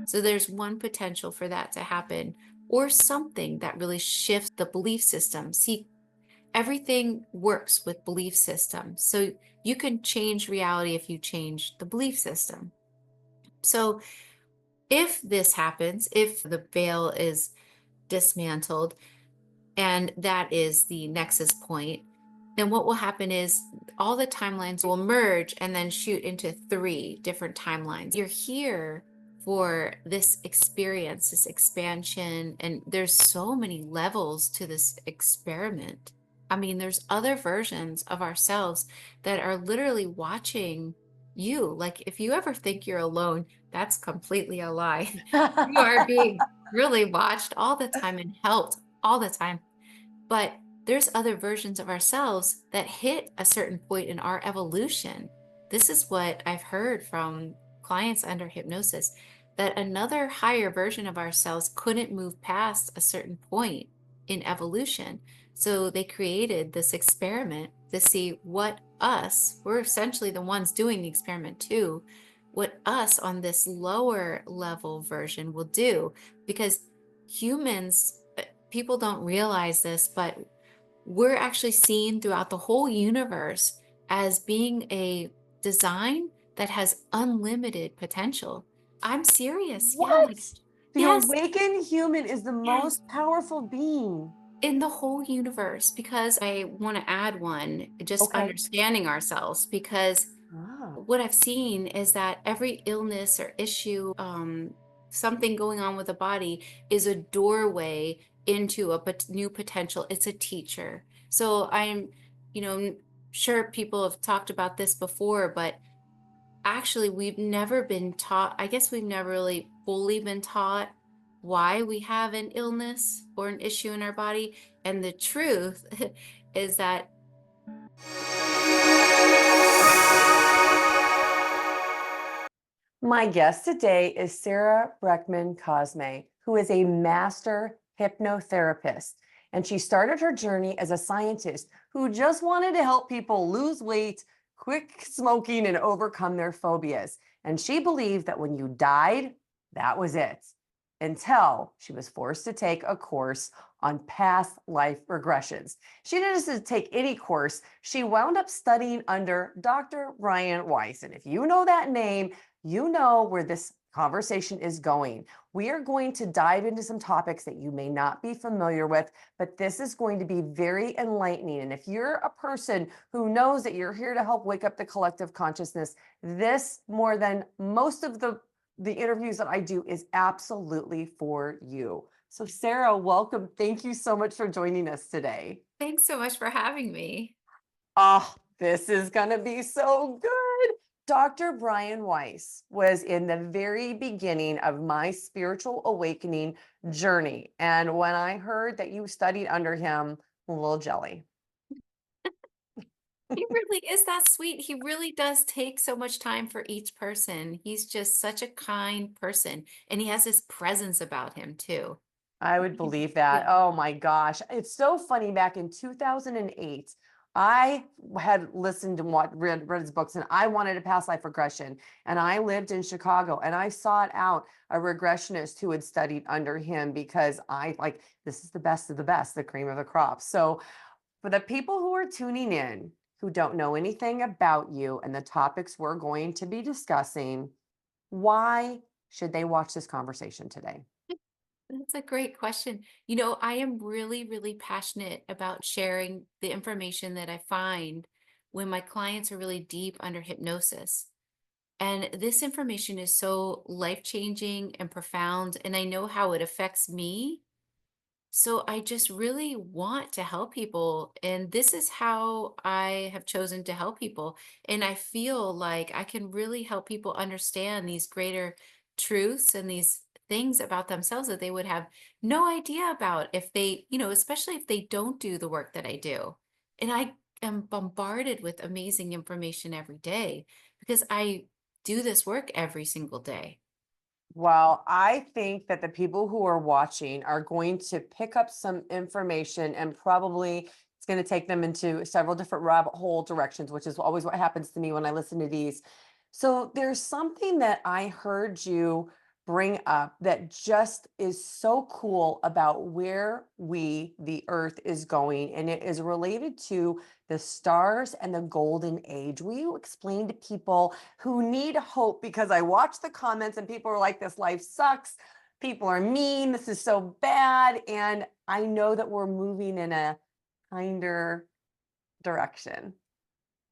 So there's one potential for that to happen, or something that really shifts the belief system. See, everything works with belief systems. So you can change reality if you change the belief system. So if this happens, if the veil is dismantled, and that is the nexus point, then what will happen is all the timelines will merge and then shoot into three different timelines. You're here for this experience, this expansion, and there's so many levels to this experiment. I mean, there's other versions of ourselves that are literally watching you. Like, if you ever think you're alone, that's completely a lie. You are being really watched all the time and helped all the time. But there's other versions of ourselves that hit a certain point in our evolution. This is what I've heard from clients under hypnosis, that another higher version of ourselves couldn't move past a certain point in evolution. So they created this experiment to see what us, we're essentially the ones doing the experiment too, what us on this lower level version will do. Because humans, people don't realize this, but we're actually seen throughout the whole universe as being a design that has unlimited potential. I'm serious. Yeah, What? like, The yes, awakened human is the yes, most powerful being. in the whole universe. Because I want to add one, just Okay. understanding ourselves, because Ah, what I've seen is that every illness or issue, something going on with the body, is a doorway into a new potential. It's a teacher. So I'm, sure people have talked about this before, but actually, we've never been taught, I guess we've never really fully been taught why we have an illness or an issue in our body. And the truth is that my guest today is Sarah Breskman Cosme, who is a master hypnotherapist. And she started her journey as a scientist who just wanted to help people lose weight, quit smoking, and overcome their phobias. And she believed that when you died, that was it, until she was forced to take a course on past life regressions. She didn't just take any course, she wound up studying under Dr. Brian Weiss. And if you know that name, you know where this conversation is going. We are going to dive into some topics that you may not be familiar with, but this is going to be very enlightening. And if you're a person who knows that you're here to help wake up the collective consciousness, this, more than most of the interviews that I do, is absolutely for you. So Sarah, welcome. Thank you so much for joining us today. thanks so much for having me. Oh, this is going to be so good. Dr. Brian Weiss was in the very beginning of my spiritual awakening journey. And when I heard that you studied under him, I'm a little jelly. He really is that sweet. He really does take so much time for each person. He's just such a kind person, and he has this presence about him too. I would He's believe that. yeah. Oh my gosh. It's so funny. Back in 2008, I had listened and read his books, and I wanted a past life regression. And I lived in Chicago, and I sought out a regressionist who had studied under him, because I like, this is the best of the best, the cream of the crop. So for the people who are tuning in who don't know anything about you and the topics we're going to be discussing, why should they watch this conversation today? That's a great question. I am really, really passionate about sharing the information that I find when my clients are really deep under hypnosis. And this information is so life-changing and profound, and I know how it affects me. So I just really want to help people. And this is how I have chosen to help people. And I feel like I can really help people understand these greater truths and these things about themselves that they would have no idea about if they, especially if they don't do the work that I do. And I am bombarded with amazing information every day because I do this work every single day. Well, I think that the people who are watching are going to pick up some information, and probably it's going to take them into several different rabbit hole directions, which is always what happens to me when I listen to these. So there's something that I heard you bring up that just is so cool about where the earth is going? And it is related to the stars and the golden age. Will you explain to people who need hope? Because I watch the comments and people are like, this life sucks. People are mean. This is so bad. And I know that we're moving in a kinder direction.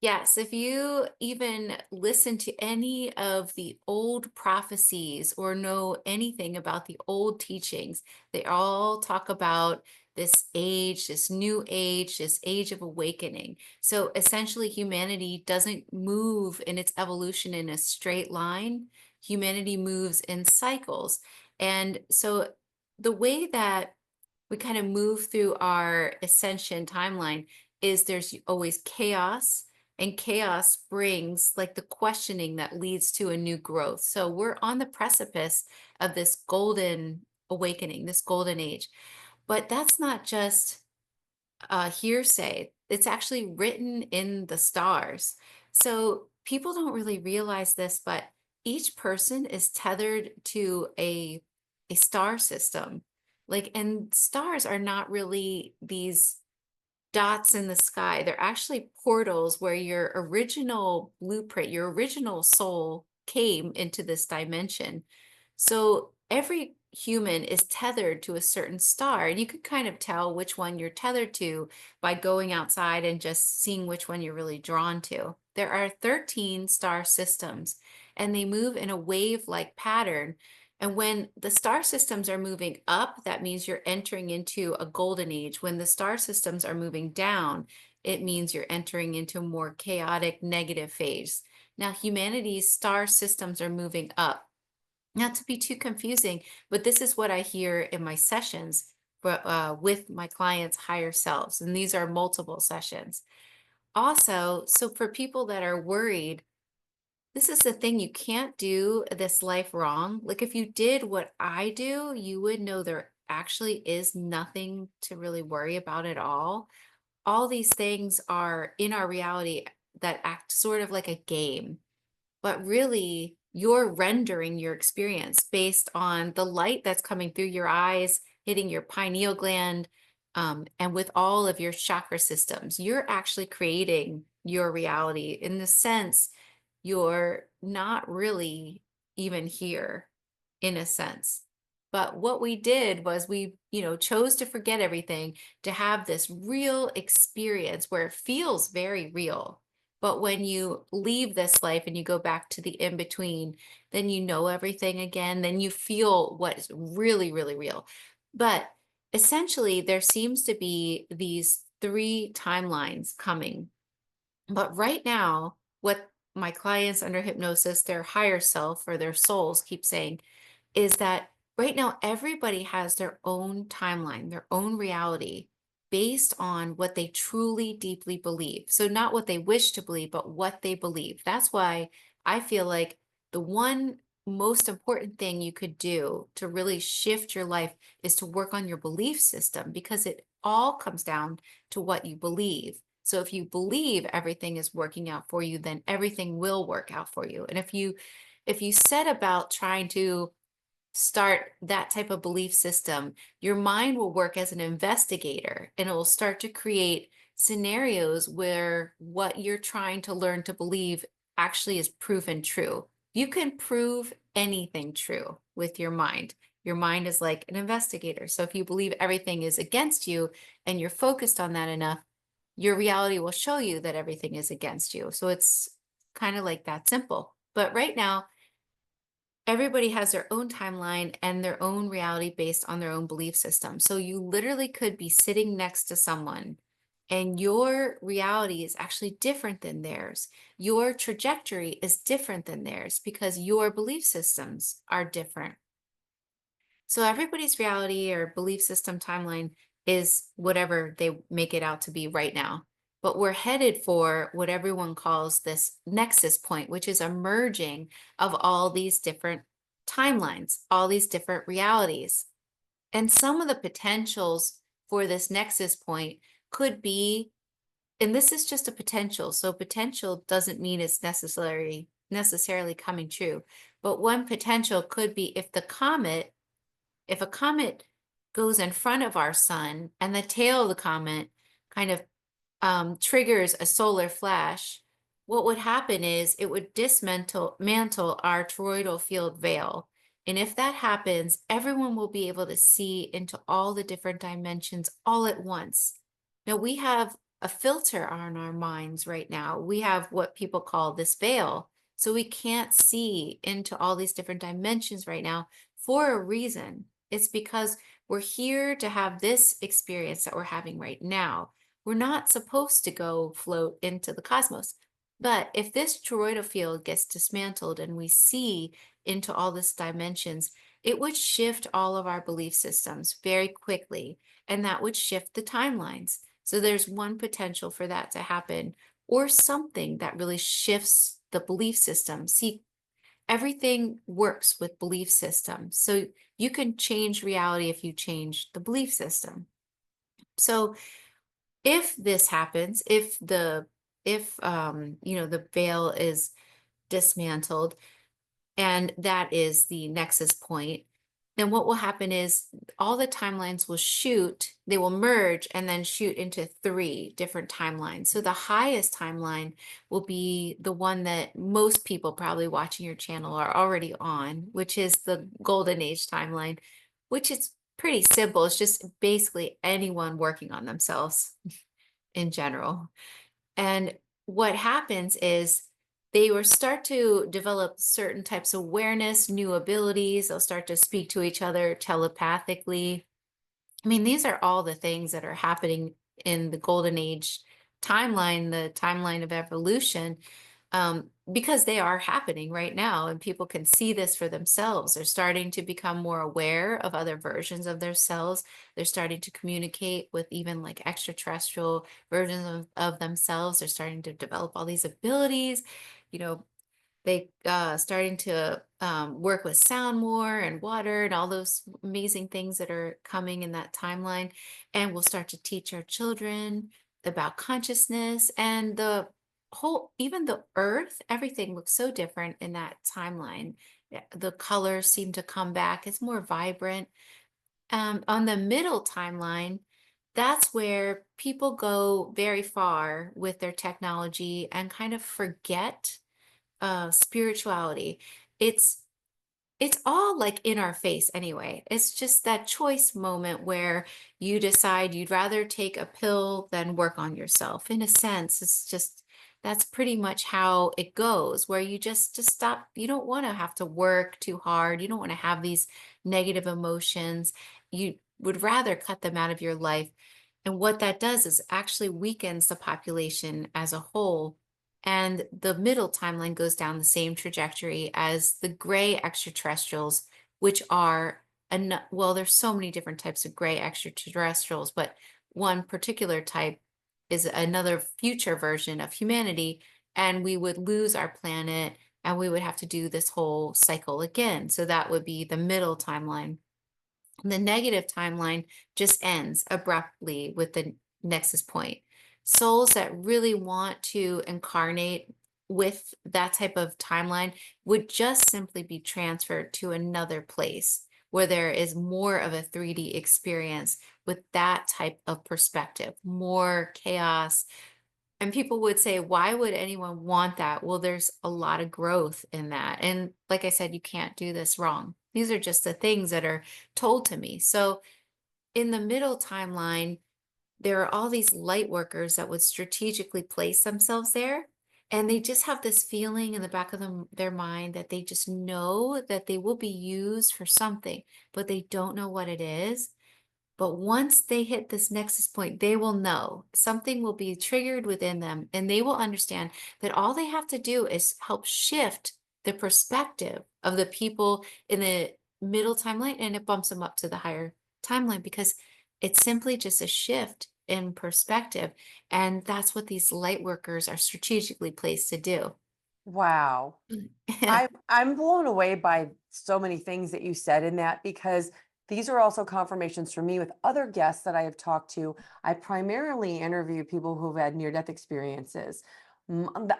Yes, if you even listen to any of the old prophecies or know anything about the old teachings, they all talk about this age, this new age, this age of awakening. So essentially, humanity doesn't move in its evolution in a straight line. Humanity moves in cycles. And so the way that we kind of move through our ascension timeline is there's always chaos, and chaos brings like the questioning that leads to a new growth. So we're on the precipice of this golden awakening, this golden age. But that's not just hearsay, it's actually written in the stars. So people don't really realize this, but each person is tethered to a star system. Like, and stars are not really these dots in the sky. They're actually portals where your original blueprint, your original soul came into this dimension. So every human is tethered to a certain star, and you could kind of tell which one you're tethered to by going outside and just seeing which one you're really drawn to. There are 13 star systems, and they move in a wave-like pattern. And when the star systems are moving up, that means you're entering into a golden age. When the star systems are moving down, it means you're entering into a more chaotic, negative phase. Now, humanity's star systems are moving up. Not to be too confusing, but this is what I hear in my sessions with my clients' higher selves. And these are multiple sessions. Also, so for people that are worried, this is the thing, you can't do this life wrong. Like if you did what I do, you would know there actually is nothing to really worry about at all. All these things are in our reality that act sort of like a game, but really you're rendering your experience based on the light that's coming through your eyes, hitting your pineal gland, and with all of your chakra systems. You're actually creating your reality. In the sense, you're not really even here, in a sense. But what we did was we, chose to forget everything to have this real experience where it feels very real. But when you leave this life and you go back to the in between, then you know everything again. Then you feel what is really, really real. But essentially, there seems to be these three timelines coming. But right now, what my clients under hypnosis, their higher self or their souls keep saying is that right now everybody has their own timeline, their own reality based on what they truly deeply believe. So not what they wish to believe, but what they believe. That's why I feel like the one most important thing you could do to really shift your life is to work on your belief system, because it all comes down to what you believe. So if you believe everything is working out for you, then everything will work out for you. And if you set about trying to start that type of belief system, your mind will work as an investigator and it will start to create scenarios where what you're trying to learn to believe actually is proven true. You can prove anything true with your mind. Your mind is like an investigator. So if you believe everything is against you and you're focused on that enough, your reality will show you that everything is against you. So it's kind of like that simple. But right now, everybody has their own timeline and their own reality based on their own belief system. So you literally could be sitting next to someone and your reality is actually different than theirs. Your trajectory is different than theirs because your belief systems are different. So everybody's reality or belief system timeline is whatever they make it out to be right now. But we're headed for what everyone calls this nexus point, which is a merging of all these different timelines, all these different realities. And some of the potentials for this nexus point could be, and this is just a potential. So potential doesn't mean it's necessary necessarily coming true. But one potential could be if a comet goes in front of our sun and the tail of the comet kind of triggers a solar flash, what would happen is it would mantle our toroidal field veil. And if that happens, everyone will be able to see into all the different dimensions all at once. Now, we have a filter on our minds right now. We have what people call this veil. So we can't see into all these different dimensions right now for a reason. It's because we're here to have this experience that we're having right now. We're not supposed to go float into the cosmos. But if this toroidal field gets dismantled and we see into all these dimensions, it would shift all of our belief systems very quickly, and that would shift the timelines. So there's one potential for that to happen, or something that really shifts the belief system. See, everything works with belief systems. So you can change reality if you change the belief system. So if this happens, if the veil is dismantled and that is the nexus point, then what will happen is all the timelines will they will merge and then shoot into three different timelines. So the highest timeline will be the one that most people probably watching your channel are already on, which is the golden age timeline, which is pretty simple. It's just basically anyone working on themselves in general. And what happens is they will start to develop certain types of awareness, new abilities. They'll start to speak to each other telepathically. I mean, these are all the things that are happening in the golden age timeline, the timeline of evolution, because they are happening right now and people can see this for themselves. They're starting to become more aware of other versions of themselves. They're starting to communicate with even like extraterrestrial versions of themselves. They're starting to develop all these abilities. You know, they starting to work with sound more and water and all those amazing things that are coming in that timeline. And we'll start to teach our children about consciousness and the whole, even the earth, everything looks so different in that timeline. The colors seem to come back. It's more vibrant. On the middle timeline, that's where people go very far with their technology and kind of forget spirituality. It's it's all like in our face anyway. It's just that choice moment where you decide you'd rather take a pill than work on yourself. In a sense, it's just that's pretty much how it goes, where you just stop. You don't want to have to work too hard. You don't want to have these negative emotions. You would rather cut them out of your life. And what that does is actually weakens the population as a whole, and the middle timeline goes down the same trajectory as the gray extraterrestrials, which are, well, there's so many different types of gray extraterrestrials, but one particular type is another future version of humanity, and we would lose our planet and we would have to do this whole cycle again. So that would be the middle timeline. The negative timeline just ends abruptly with the nexus point. Souls that really want to incarnate with that type of timeline would just simply be transferred to another place where there is more of a 3D experience with that type of perspective, more chaos. And people would say, why would anyone want that? Well, there's a lot of growth in that. And like I said, you can't do this wrong. These are just the things that are told to me. So in the middle timeline, there are all these light workers that would strategically place themselves there. And they just have this feeling in the back of their mind that they just know that they will be used for something, but they don't know what it is. But once they hit this nexus point, they will know something will be triggered within them, and they will understand that all they have to do is help shift the perspective of the people in the middle timeline, and it bumps them up to the higher timeline because it's simply just a shift in perspective. And that's what these light workers are strategically placed to do. Wow. I'm blown away by so many things that you said in that, because these are also confirmations for me with other guests that I have talked to. I primarily interview people who've had near-death experiences.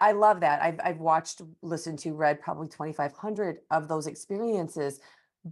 I love that. I've watched, listened to, read probably 2,500 of those experiences.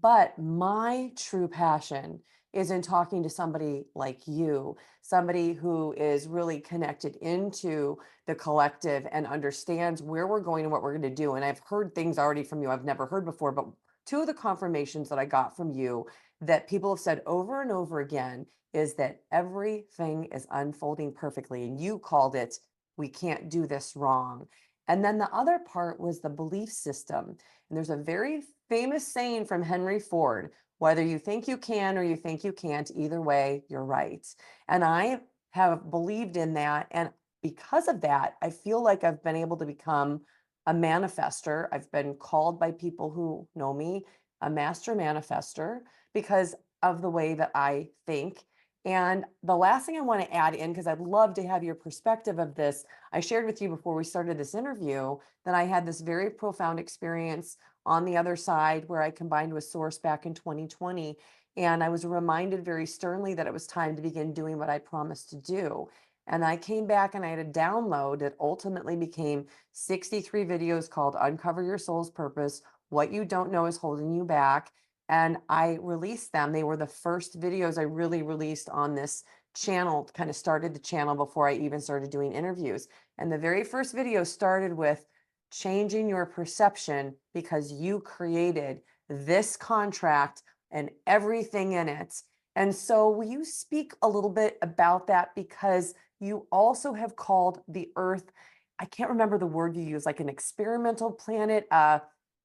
But my true passion is in talking to somebody like you, somebody who is really connected into the collective and understands where we're going and what we're going to do. And I've heard things already from you I've never heard before, but two of the confirmations that I got from you that people have said over and over again is that everything is unfolding perfectly. And you called it, we can't do this wrong. And then the other part was the belief system. And there's a very famous saying from Henry Ford, whether you think you can or you think you can't, either way, you're right. And I have believed in that. And because of that, I feel like I've been able to become a manifester. I've been called by people who know me a master manifester because of the way that I think. And the last thing I want to add in, because I'd love to have your perspective of this, I shared with you before we started this interview that I had this very profound experience on the other side where I combined with Source back in 2020. And I was reminded very sternly that it was time to begin doing what I promised to do. And I came back and I had a download that ultimately became 63 videos called Uncover Your Soul's Purpose, What You Don't Know Is Holding You Back. And I released them. They were the first videos I really released on this channel, kind of started the channel before I even started doing interviews. And the very first video started with changing your perception because you created this contract and everything in it. And so, will you speak a little bit about that? Because you also have called the Earth, I can't remember the word you use, like an experimental planet. What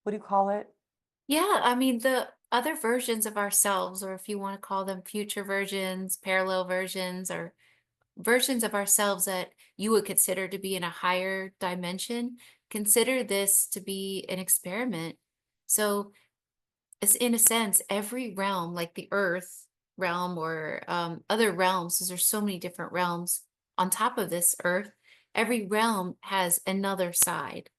do you call it? Yeah, I mean, the other versions of ourselves, or if you want to call them future versions, parallel versions, or versions of ourselves that you would consider to be in a higher dimension, consider this to be an experiment. So, it's in a sense, every realm, like the earth realm or other realms, 'cause there's so many different realms on top of this earth, every realm has another side.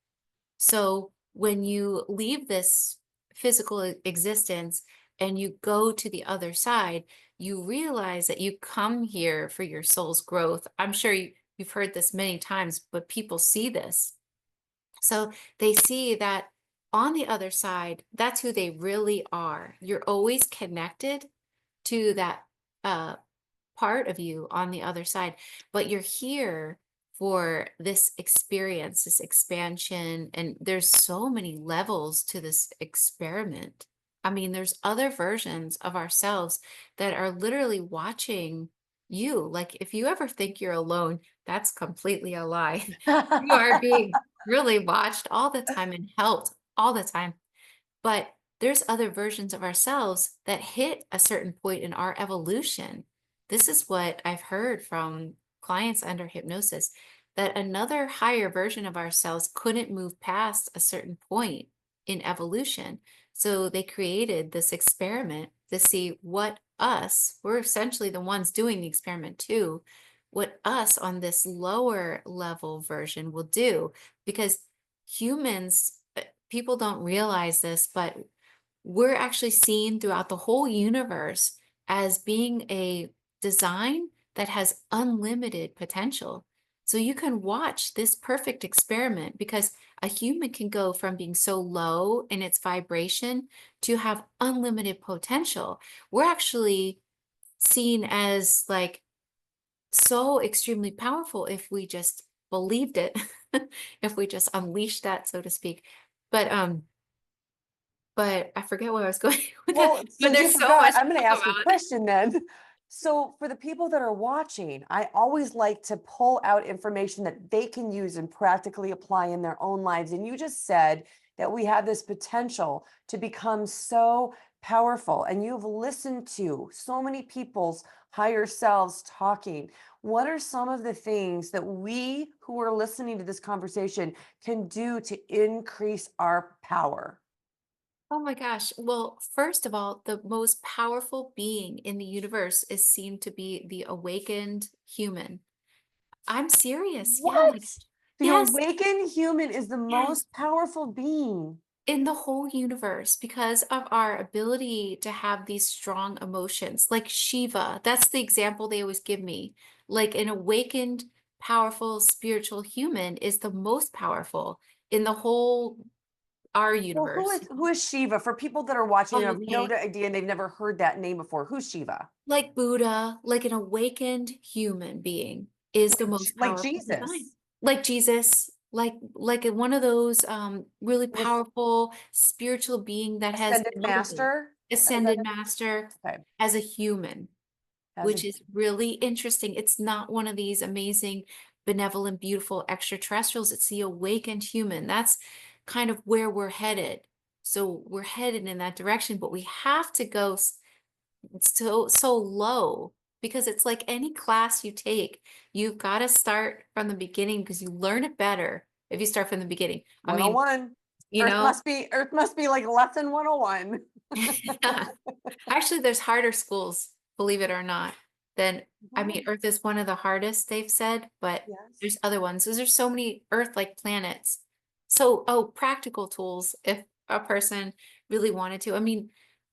So when you leave this physical existence and you go to the other side, you realize that you come here for your soul's growth. I'm sure you've heard this many times, but people see this. So they see that on the other side, that's who they really are. You're always connected to that uh, part of you on the other side, but you're here for this experience, this expansion, and there's so many levels to this experiment. I mean, there's other versions of ourselves that are literally watching you. Like, if you ever think you're alone, that's completely a lie. You are being really watched all the time and helped all the time. But there's other versions of ourselves that hit a certain point in our evolution. This is what I've heard from clients under hypnosis, that another higher version of ourselves couldn't move past a certain point in evolution. So they created this experiment to see what us, we're essentially the ones doing the experiment too, what us on this lower level version will do. Because humans, people don't realize this, but we're actually seen throughout the whole universe as being a design that has unlimited potential. So you can watch this perfect experiment because a human can go from being so low in its vibration to have unlimited potential. We're actually seen as like so extremely powerful if we just believed it, if we just unleashed that, so to speak. But I forget where I was going with that, Well, but since you there's so forgot, much to I'm going to talk ask you a about. question then. So, for the people that are watching, I always like to pull out information that they can use and practically apply in their own lives. And you just said that we have this potential to become so powerful, and you've listened to so many people's higher selves talking. What are some of the things that we who are listening to this conversation can do to increase our power? Oh my gosh. Well, first of all, the most powerful being in the universe is seen to be the awakened human. I'm serious. Yeah, like, What? The yes, awakened human is the yes. most powerful being. In the whole universe, because of our ability to have these strong emotions, like Shiva, that's the example they always give me. Like an awakened powerful spiritual human is the most powerful in the whole our Well, who universe. is who is Shiva? For people that are watching and have no Okay. idea and they've never heard that name before, who's Shiva? Like Buddha, like an awakened human being is the most Like powerful design. Jesus, Like Jesus, one of those really this powerful spiritual being that has ascended elevated, master. Is that ascended it? master Okay. as a human, As a which is really interesting. It's not one of these amazing, benevolent, beautiful extraterrestrials. It's the awakened human. That's kind of where we're headed. So we're headed in that direction, but we have to go so low because it's like any class you take, you've got to start from the beginning because you learn it better if you start from the beginning. I mean, 101. you know, Earth must be like lesson 101. actually, there's harder schools, believe it or not, than I mean, Wow. Earth is one of the hardest, they've said, but Yes. there's other ones. Because there's so many Earth-like planets. So, oh, practical tools if a person really wanted to. I mean,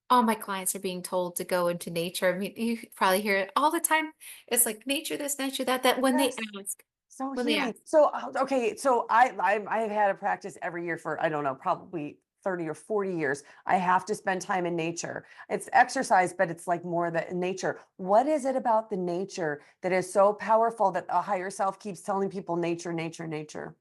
all my clients are being told to go into nature. I mean, you probably hear it all the time. It's like nature this, nature that, that Yes. ask, So when they healing. ask. So okay, so I've had a practice every year for I don't know, probably 30 or 40 years. I have to spend time in nature. It's exercise, but it's like more the nature. What is it about the nature that is so powerful that the higher self keeps telling people nature, nature, nature?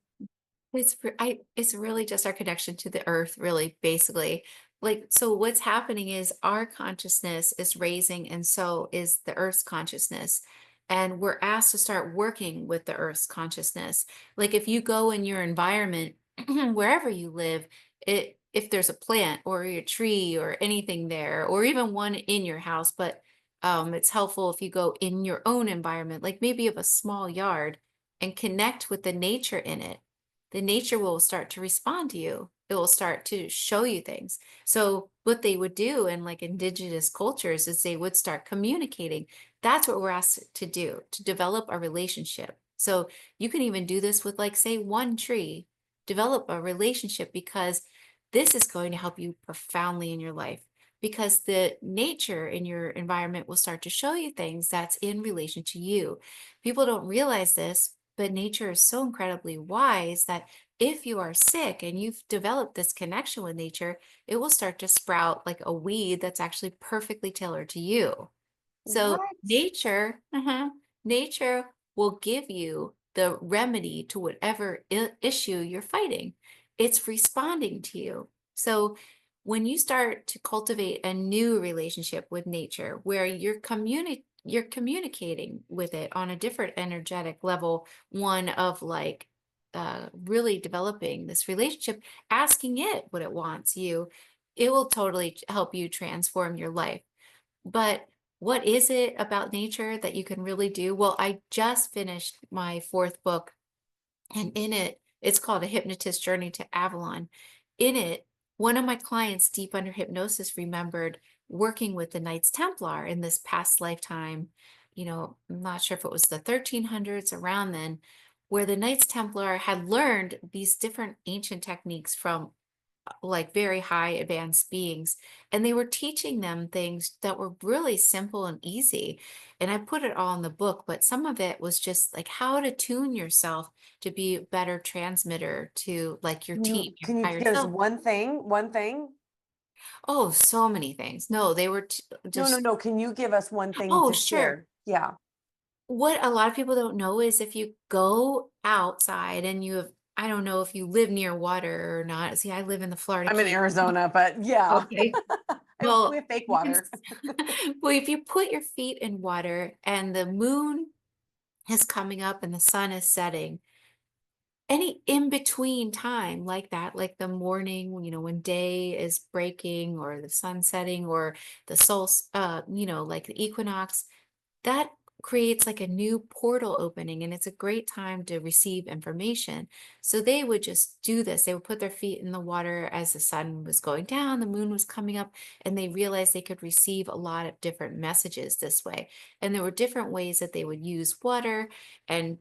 It's really just our connection to the earth, really, basically. Like, so what's happening is our consciousness is raising, and so is the earth's consciousness. And we're asked to start working with the earth's consciousness. Like if you go in your environment, wherever you live, if there's a plant or a tree or anything there, or even one in your house, but it's helpful if you go in your own environment, like maybe you have a small yard and connect with the nature in it, the nature will start to respond to you. It will start to show you things. So what they would do in like indigenous cultures is they would start communicating. That's what we're asked to do, to develop a relationship. So you can even do this with like say one tree, develop a relationship because this is going to help you profoundly in your life because the nature in your environment will start to show you things that's in relation to you. People don't realize this, but nature is so incredibly wise that if you are sick and you've developed this connection with nature, it will start to sprout like a weed that's actually perfectly tailored to you. So What? nature will give you the remedy to whatever issue you're fighting. It's responding to you. So when you start to cultivate a new relationship with nature where you're communicating with it on a different energetic level, one of like really developing this relationship, asking it what it wants you, it will totally help you transform your life. But what is it about nature that you can really do? Well, I just finished my fourth book, and in it, it's called A Hypnotist Journey to Avalon. In it, one of my clients, deep under hypnosis, remembered working with the Knights Templar in this past lifetime. You know, I'm not sure if it was the 1300s, around then, where the Knights Templar had learned these different ancient techniques from like very high advanced beings, and they were teaching them things that were really simple and easy. And I put it all in the book, but some of it was just like how to tune yourself to be a better transmitter to like your team, your Can you higher give us self. one thing? One thing? Oh, so many things. No, they were No, no, just, no. Can you give us one thing oh to sure. share? Yeah. What a lot of people don't know is if you go outside and you have, I don't know if you live near water or not. See, I live in the Florida I'm in Keys. Arizona, but yeah. Okay. We Well, have fake you can water. well, if you put your feet in water and the moon is coming up and the sun is setting, any in between time like that, like the morning, you know, when day is breaking or the sun setting or the you know, like the equinox, that creates like a new portal opening, and it's a great time to receive information. So they would just do this. They would put their feet in the water as the sun was going down, the moon was coming up, and they realized they could receive a lot of different messages this way. And there were different ways that they would use water and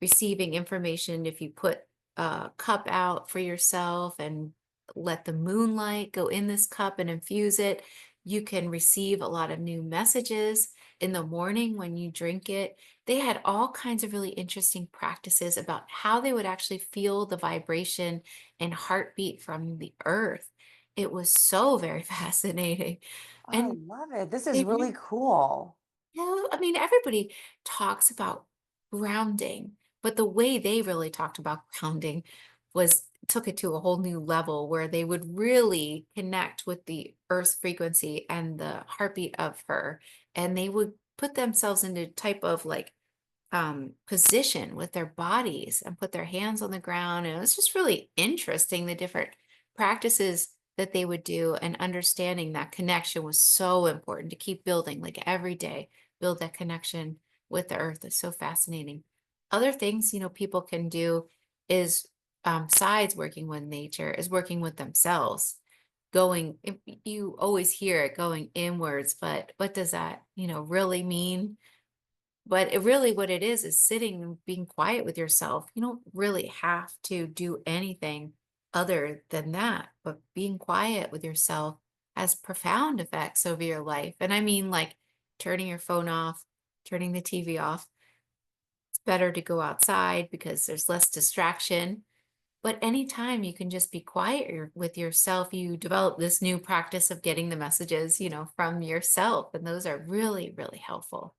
receiving information. If you put a cup out for yourself and let the moonlight go in this cup and infuse it, You can receive a lot of new messages in the morning when you drink it. They had all kinds of really interesting practices about how they would actually feel the vibration and heartbeat from the earth. It was so very fascinating. Oh, I And love it. This is they really cool. no, I mean, everybody talks about grounding, but the way they really talked about grounding was took it to a whole new level where they would really connect with the earth's frequency and the heartbeat of her. And they would put themselves into type of like position with their bodies and put their hands on the ground. And it was just really interesting, the different practices that they would do, and understanding that connection was so important to keep building, like every day, build that connection with the earth. Is so fascinating. Other things, people can do is sides working with nature, is working with themselves. You always hear it going inwards, but what does that, really mean? But what it is sitting and being quiet with yourself. You don't really have to do anything other than that, but being quiet with yourself has profound effects over your life. And I mean, like turning your phone off, turning the TV off. It's better to go outside because there's less distraction. But anytime you can just be quiet with yourself, you develop this new practice of getting the messages, from yourself. And those are really, really helpful.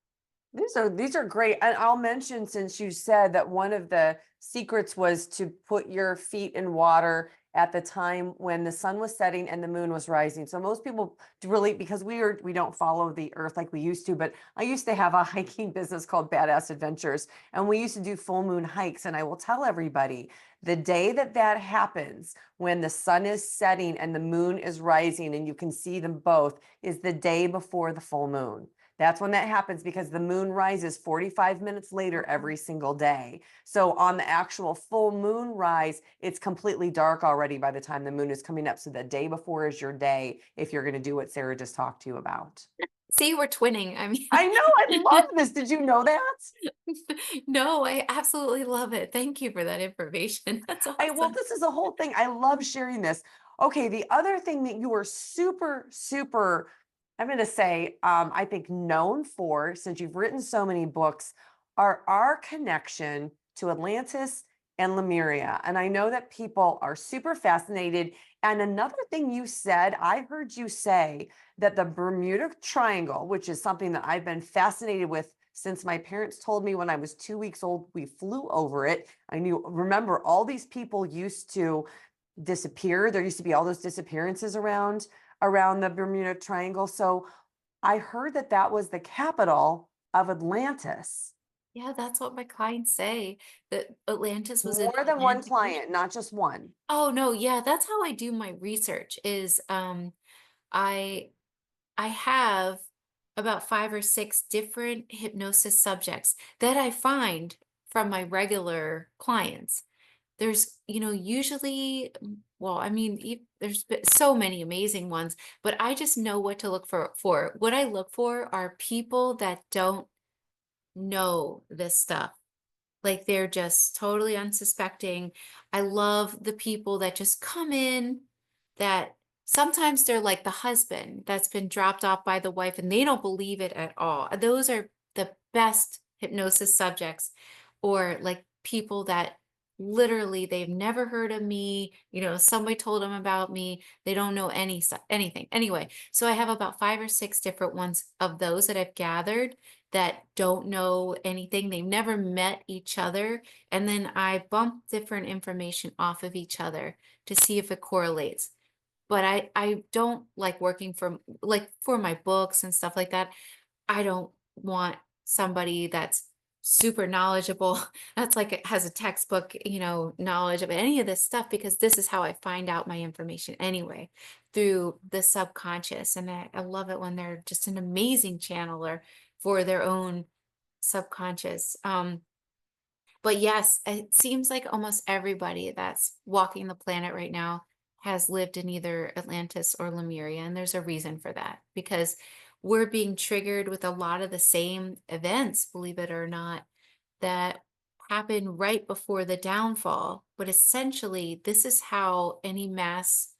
These are great. And I'll mention, since you said that one of the secrets was to put your feet in water at the time when the sun was setting and the moon was rising. So most people really, because we don't follow the earth like we used to, but I used to have a hiking business called Badass Adventures, and we used to do full moon hikes. And I will tell everybody, the day that that happens, when the sun is setting and the moon is rising and you can see them both, is the day before the full moon. That's when that happens, because the moon rises 45 minutes later every single day. So on the actual full moon rise, it's completely dark already by the time the moon is coming up. So the day before is your day if you're going to do what Sarah just talked to you about. See, we're twinning. I mean, I know, I love this. Did you know that? no, I absolutely love it. Thank you for that information. That's Well, awesome. this is a whole thing. I love sharing this. Okay, the other thing that you are super, super, I'm going to say, I think known for, since you've written so many books, are our connection to Atlantis and Lemuria. And I know that people are super fascinated. And another thing you said, I heard you say that the Bermuda Triangle, which is something that I've been fascinated with since my parents told me when I was 2 weeks old, we flew over it. Remember, all these people used to disappear. There used to be all those disappearances around the Bermuda Triangle. So I heard that that was the capital of Atlantis. Yeah, that's what my clients say, that Atlantis was in More the than one Atlantic client, Ocean. not just one. Oh no, yeah, that's how I do my research is I I have about 5 or 6 different hypnosis subjects that I find from my regular clients. There's, usually, well, I mean, there's been so many amazing ones, but I just know what to look for. What I look for are people that don't know this stuff. Like they're just totally unsuspecting. I love the people that just come in, that sometimes they're like the husband that's been dropped off by the wife and they don't believe it at all. Those are the best hypnosis subjects. Or like people that literally they've never heard of me, somebody told them about me. They don't know anything. Anyway, so I have about 5 or 6 different ones of those that I've gathered that don't know anything. They've never met each other. And then I bump different information off of each other to see if it correlates. But I don't like working from like for my books and stuff like that. I don't want somebody that's super knowledgeable. That's like it has a textbook, knowledge of any of this stuff, because this is how I find out my information anyway, through the subconscious. And I love it when they're just an amazing channeler for their own subconscious. But yes, it seems like almost everybody that's walking the planet right now has lived in either Atlantis or Lemuria. And there's a reason for that, because we're being triggered with a lot of the same events, believe it or not, that happen right before the downfall. But essentially, this is how any mass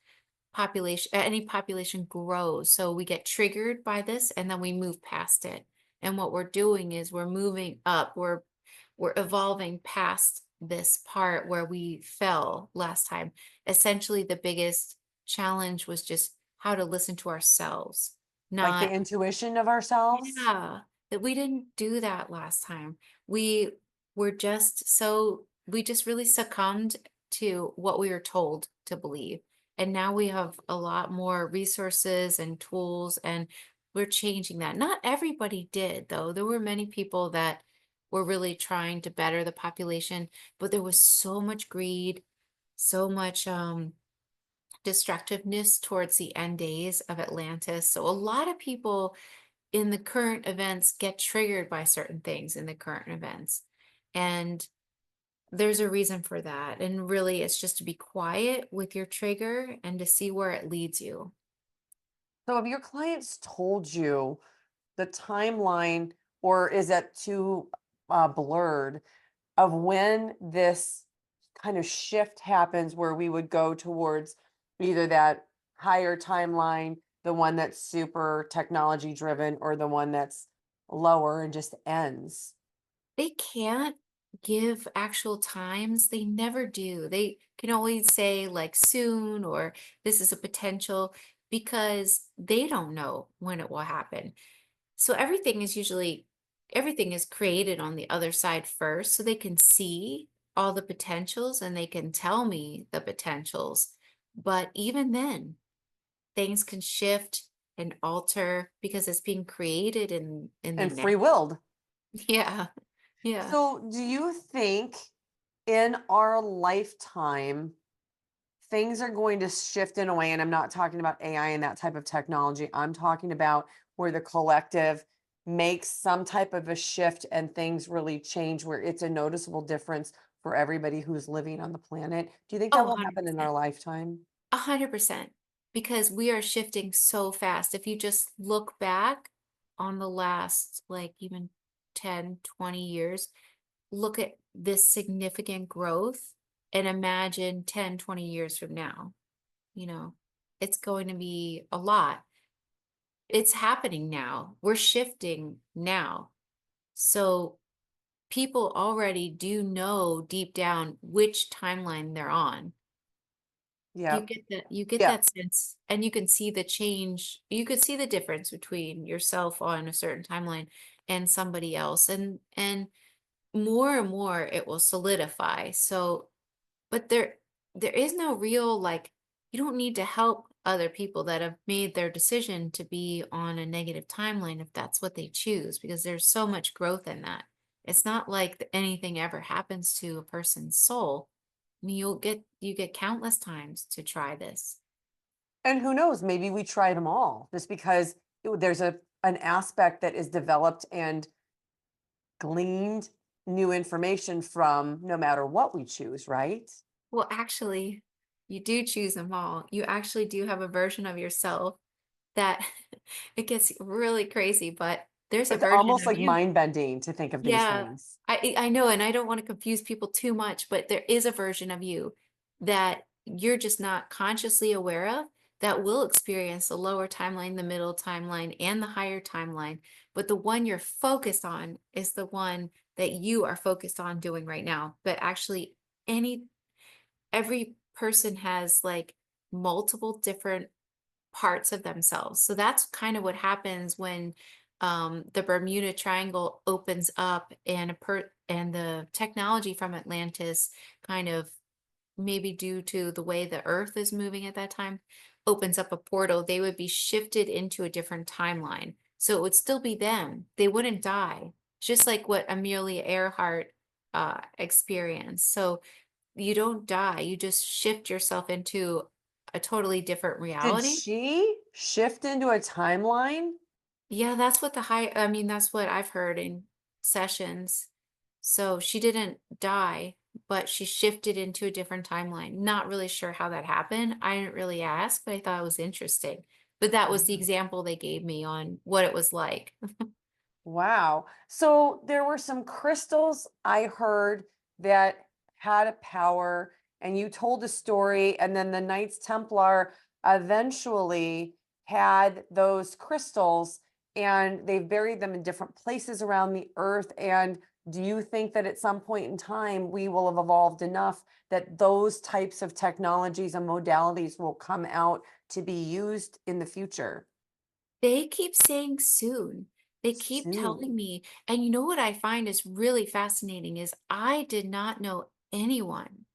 any population grows. So we get triggered by this and then we move past it. And what we're doing is we're moving up. We're evolving past this part where we fell last time. Essentially, the biggest challenge was just how to listen to ourselves, Like the not intuition of ourselves? yeah, that we didn't do that last time. We were just so we just really succumbed to what we were told to believe. And now we have a lot more resources and tools, and we're changing that. Not everybody did, though. There were many people that were really trying to better the population, but there was so much greed, so much destructiveness towards the end days of Atlantis. So a lot of people in the current events get triggered by certain things in the current events. And there's a reason for that. And really, it's just to be quiet with your trigger and to see where it leads you. So have your clients told you the timeline, or is that too blurred, of when this kind of shift happens where we would go towards either that higher timeline, the one that's super technology driven, or the one that's lower and just ends? They can't give actual times. They never do. They can always say, like, soon or this is a potential because they don't know when it will happen. So everything is created on the other side first so they can see all the potentials and they can tell me the potentials. But even then, things can shift and alter because it's being created in the And now. free willed. Yeah. Yeah. So do you think in our lifetime things are going to shift in a way, and I'm not talking about AI and that type of technology. I'm talking about where the collective makes some type of a shift and things really change where it's a noticeable difference for everybody who's living on the planet. Do you think Oh, that will happen in 100%. our lifetime? 100%. Because we are shifting so fast. If you just look back on the last, like, even 10, 20 years, look at this significant growth and imagine 10, 20 years from now, you know, it's going to be a lot. It's happening now. We're shifting now. So people already do know deep down which timeline they're on. Yeah. You get Yeah. that sense and you can see the change. You could see the difference between yourself on a certain timeline and somebody else. And more and more it will solidify. So, but there is no real, like, you don't need to help other people that have made their decision to be on a negative timeline if that's what they choose, because there's so much growth in that. It's not like anything ever happens to a person's soul. I mean, you get countless times to try this. And who knows, maybe we try them all just because there's an aspect that is developed and gleaned new information from no matter what we choose, right? Well, actually, you do choose them all. You actually do have a version of yourself that it gets really crazy, but there's a It's version almost of like you. mind bending to think of these Yeah, things. I know, and I don't want to confuse people too much, but there is a version of you that you're just not consciously aware of that will experience the lower timeline, the middle timeline, and the higher timeline. But the one you're focused on is the one that you are focused on doing right now. But actually, any every person has, like, multiple different parts of themselves. So that's kind of what happens when the Bermuda Triangle opens up and and the technology from Atlantis kind of, maybe due to the way the earth is moving at that time, opens up a portal. They would be shifted into a different timeline. So it would still be them. They wouldn't die. Just like what Amelia Earhart experienced. So you don't die. You just shift yourself into a totally different Did reality. she shift into a timeline? Yeah, that's what I mean, that's what I've heard in sessions. So she didn't die, but she shifted into a different timeline. Not really sure how that happened. I didn't really ask, but I thought it was interesting. But that was the Mhm. example they gave me on what it was like. Wow. So there were some crystals I heard that had a power, and you told a story, and then the Knights Templar eventually had those crystals and they've buried them in different places around the earth. And do you think that at some point in time we will have evolved enough that those types of technologies and modalities will come out to be used in the future? They keep saying soon. They keep telling Soon. me. And you know what I find is really fascinating is I did not know anyone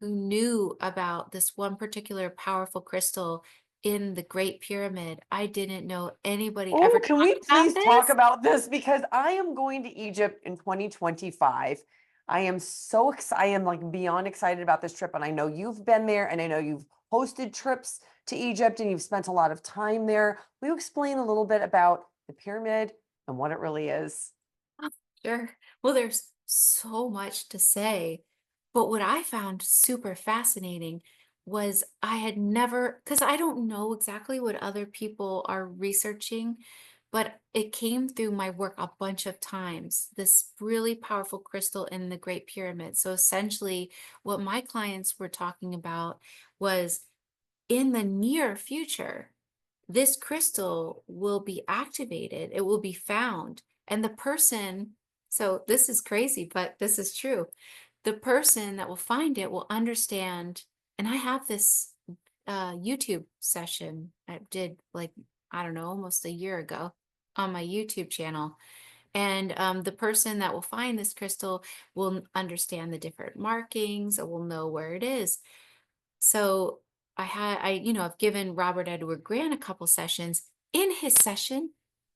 who knew about this one particular powerful crystal in the Great Pyramid. I didn't know anybody ever Oh, can we talked about please talk this. about this? Because I am going to Egypt in 2025. I am so excited. I am like beyond excited about this trip. And I know you've been there and I know you've hosted trips to Egypt and you've spent a lot of time there. Will you explain a little bit about the pyramid and what it really is? Oh, sure. Well, there's so much to say. But what I found super fascinating was I had never, because I don't know exactly what other people are researching, but it came through my work a bunch of times. This really powerful crystal in the Great Pyramid. So essentially, what my clients were talking about was in the near future, this crystal will be activated, it will be found, and the person, so this is crazy, but this is true. The person that will find it will understand, and I have this YouTube session I did like, I don't know, almost a year ago on my YouTube channel. And the person that will find this crystal will understand the different markings or will know where it is. So I've given Robert Edward Grant a couple sessions. In his session,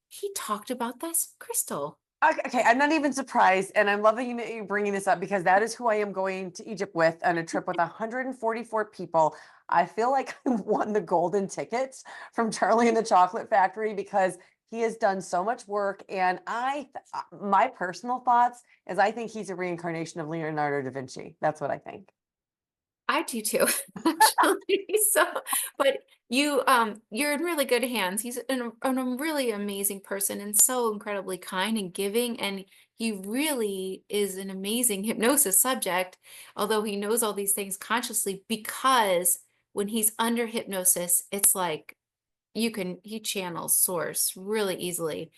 he talked about this crystal. Okay, I'm not even surprised, and I'm loving that you're bringing this up because that is who I am going to Egypt with on a trip with 144 people. I feel like I won the golden tickets from Charlie and the Chocolate Factory because he has done so much work. And my personal thoughts is I think he's a reincarnation of Leonardo da Vinci. That's what I think. I do too, actually. So, but you're in really good hands. He's a really amazing person and so incredibly kind and giving. And he really is an amazing hypnosis subject, although he knows all these things consciously because when he's under hypnosis, it's like he channels source really easily.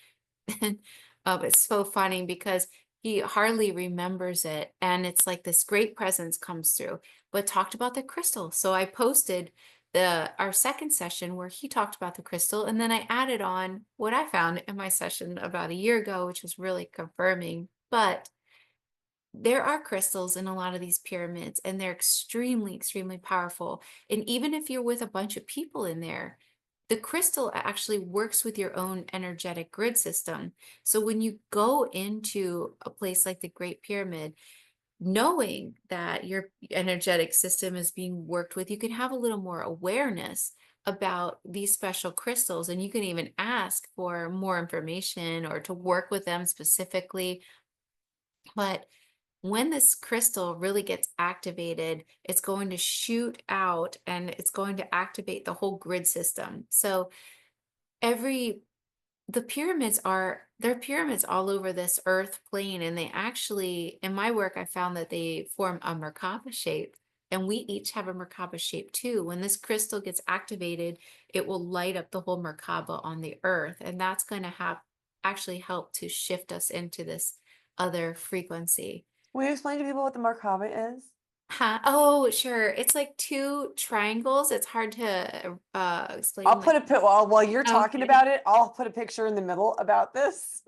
And it's so funny because he hardly remembers it. And it's like this great presence comes through, but talked about the crystal. So I posted our second session where he talked about the crystal. And then I added on what I found in my session about a year ago, which was really confirming. But there are crystals in a lot of these pyramids, and they're extremely, extremely powerful. And even if you're with a bunch of people in there, the crystal actually works with your own energetic grid system. So when you go into a place like the Great Pyramid, knowing that your energetic system is being worked with, you can have a little more awareness about these special crystals. And you can even ask for more information or to work with them specifically. But when this crystal really gets activated, it's going to shoot out and it's going to activate the whole grid system. So every the pyramids are there are pyramids all over this earth plane, and they actually, in my work, I found that they form a Merkaba shape. And we each have a Merkaba shape too. When this crystal gets activated, it will light up the whole Merkaba on the earth. And that's going to have actually help to shift us into this other frequency. Will you explain to people what the Markava is? Huh? Oh, sure. It's like two triangles. It's hard to I'll explain put like, a pit while you're talking okay. about it, I'll put a picture in the middle about this.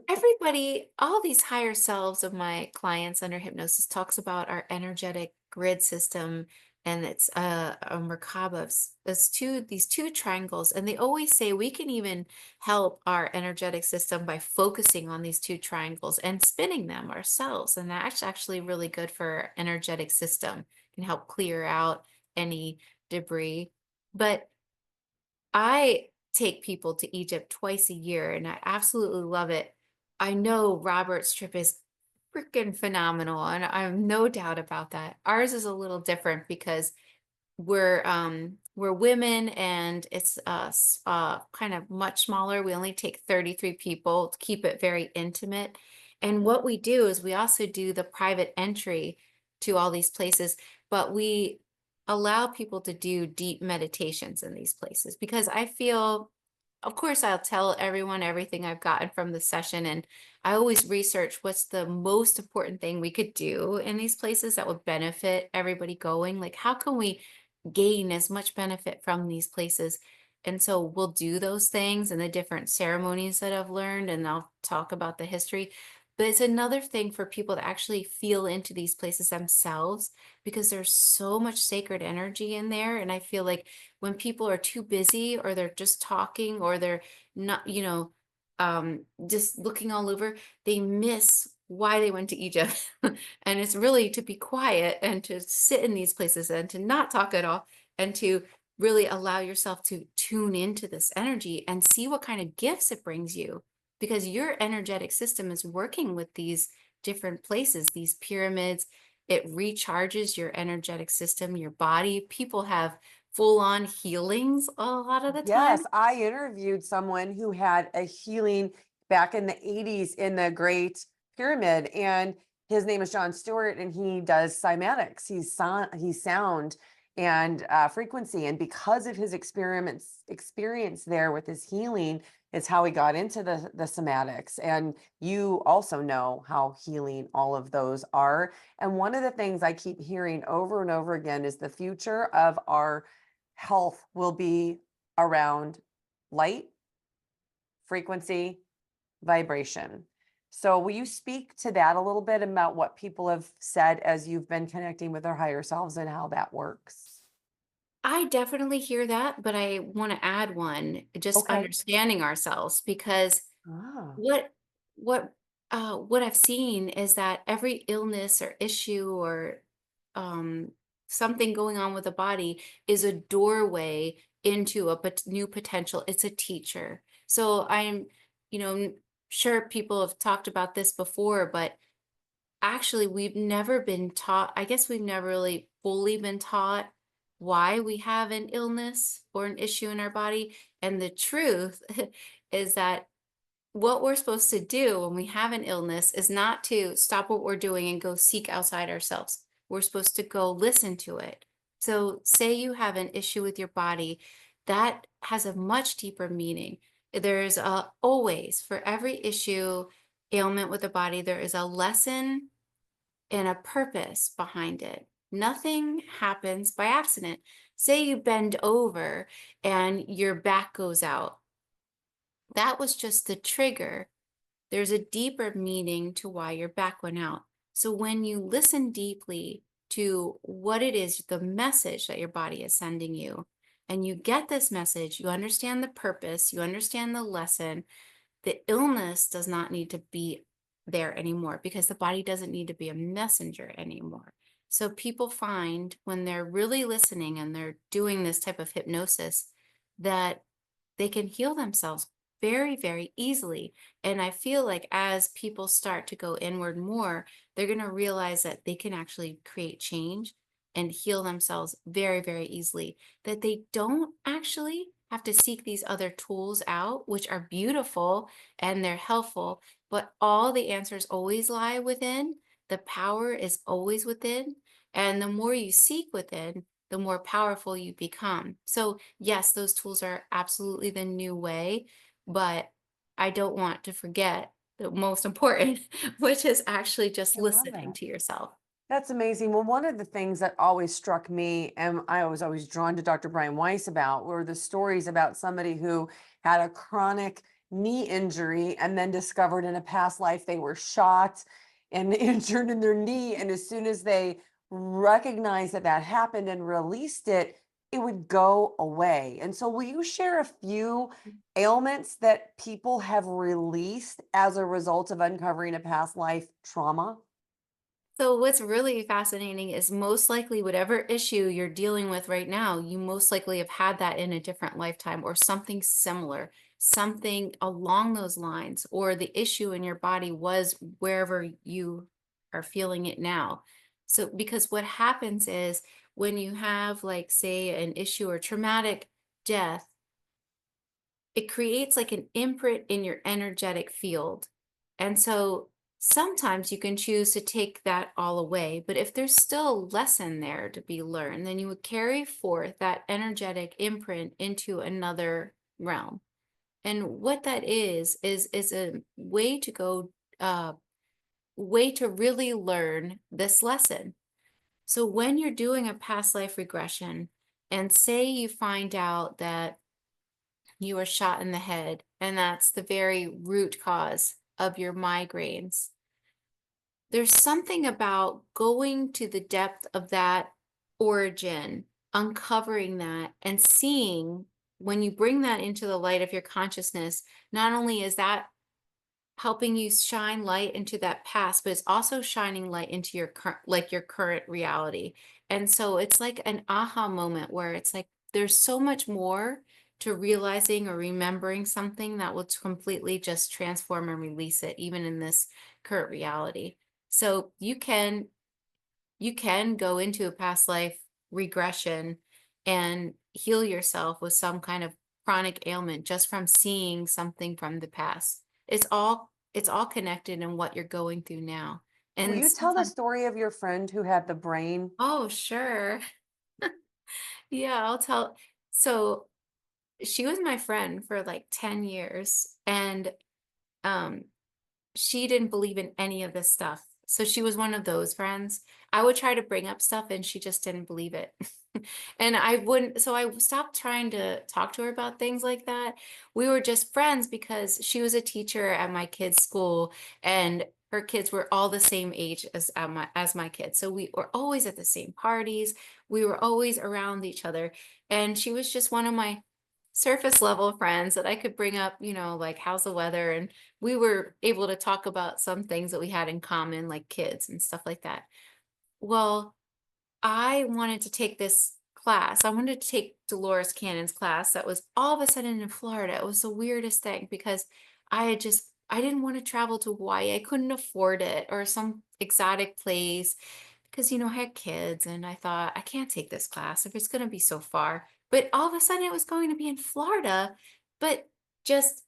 Everybody, all these higher selves of my clients under hypnosis talks about our energetic grid system, and it's a Merkaba. It's these two triangles, and they always say we can even help our energetic system by focusing on these two triangles and spinning them ourselves, and that's actually really good for our energetic system. Can help clear out any debris. But I take people to Egypt twice a year and I absolutely love it. I know Robert's trip is freaking phenomenal, and I have no doubt about that. Ours is a little different because we're women and it's kind of much smaller. We only take 33 people to keep it very intimate. And what we do is we also do the private entry to all these places, but we allow people to do deep meditations in these places, because I feel, of course, I'll tell everyone everything I've gotten from the session. And I always research what's the most important thing we could do in these places that would benefit everybody going. Like, how can we gain as much benefit from these places? And so we'll do those things and the different ceremonies that I've learned, and I'll talk about the history. But it's another thing for people to actually feel into these places themselves, because there's so much sacred energy in there. And I feel like when people are too busy, or they're just talking, or they're not, just looking all over, they miss why they went to Egypt. And it's really to be quiet and to sit in these places and to not talk at all, and to really allow yourself to tune into this energy and see what kind of gifts it brings you, because your energetic system is working with these different places, these pyramids. It recharges your energetic system, your body. People have full on healings a lot of the time. Yes, I interviewed someone who had a healing back in the 80s in the Great Pyramid, and his name is John Stewart, and he does cymatics. He's sound and frequency, and because of his experience there with his healing, is how he got into the somatics. And you also know how healing all of those are. And one of the things I keep hearing over and over again is the future of our health will be around light, frequency, vibration. So, will you speak to that a little bit about what people have said as you've been connecting with their higher selves and how that works? I definitely hear that, but I want to add one, just Okay. understanding ourselves, because Ah, what what what I've seen is that every illness or issue, or um something going on with the body, is a doorway into a new potential. It's a teacher. So I'm, sure people have talked about this before, but actually, we've never been taught, I guess we've never really fully been taught why we have an illness or an issue in our body. And the truth is that what we're supposed to do when we have an illness is not to stop what we're doing and go seek outside ourselves. We're supposed to go listen to it. So, say you have an issue with your body, that has a much deeper meaning. There's always, for every issue, ailment with the body, there is a lesson and a purpose behind it. Nothing happens by accident. Say you bend over and your back goes out. That was just the trigger. There's a deeper meaning to why your back went out. So when you listen deeply to what it is, the message that your body is sending you, and you get this message, you understand the purpose, you understand the lesson, the illness does not need to be there anymore, because the body doesn't need to be a messenger anymore. So people find, when they're really listening and they're doing this type of hypnosis, that they can heal themselves very, very easily. And I feel like as people start to go inward more, they're going to realize that they can actually create change and heal themselves very, very easily. That they don't actually have to seek these other tools out, which are beautiful and they're helpful, but all the answers always lie within. The power is always within. And the more you seek within, the more powerful you become. So, yes, those tools are absolutely the new way, but I don't want to forget the most important, which is actually just I love listening that. to yourself. That's amazing. Well, one of the things that always struck me, and I was always drawn to Dr. Brian Weiss about, were the stories about somebody who had a chronic knee injury and then discovered in a past life they were shot and injured in their knee. And as soon as they recognized that that happened and released it, it would go away. And so, will you share a few ailments that people have released as a result of uncovering a past life trauma? So, what's really fascinating is, most likely, whatever issue you're dealing with right now, you most likely have had that in a different lifetime, or something similar, something along those lines, or the issue in your body was wherever you are feeling it now. So, because what happens is, when you have, like, say, an issue or traumatic death, it creates like an imprint in your energetic field. And so Sometimes you can choose to take that all away, but if there's still a lesson there to be learned, then you would carry forth that energetic imprint into another realm. And what that is a way to go, way to really learn this lesson. So when you're doing a past life regression, and say you find out that you were shot in the head, and that's the very root cause of your migraines, there's something about going to the depth of that origin, uncovering that, and seeing when you bring that into the light of your consciousness, not only is that helping you shine light into that past, but it's also shining light into your current, like your current reality. And so it's like an aha moment where it's like there's so much more to realizing or remembering something that will completely just transform and release it, even in this current reality. So you can go into a past life regression and heal yourself with some kind of chronic ailment just from seeing something from the past. It's all connected in what you're going through now. Will And you tell the sometimes, story of your friend who had the brain? oh, sure. Yeah, I'll tell. So she was my friend for like 10 years, and um she didn't believe in any of this stuff. So she was one of those friends. I would try to bring up stuff and she just didn't believe it. And I wouldn't, so I stopped trying to talk to her about things like that. We were just friends because she was a teacher at my kids' school, and her kids were all the same age as my kids. So we were always at the same parties. We were always around each other. And she was just one of my surface level friends that I could bring up, like how's the weather, and we were able to talk about some things that we had in common, like kids and stuff like that. Well, I wanted to take this class. I wanted to take Dolores Cannon's class that was all of a sudden in Florida. It was the weirdest thing because I didn't want to travel to Hawaii. I couldn't afford it, or some exotic place, because I had kids and I thought I can't take this class if it's going to be so far. But all of a sudden it was going to be in Florida, but just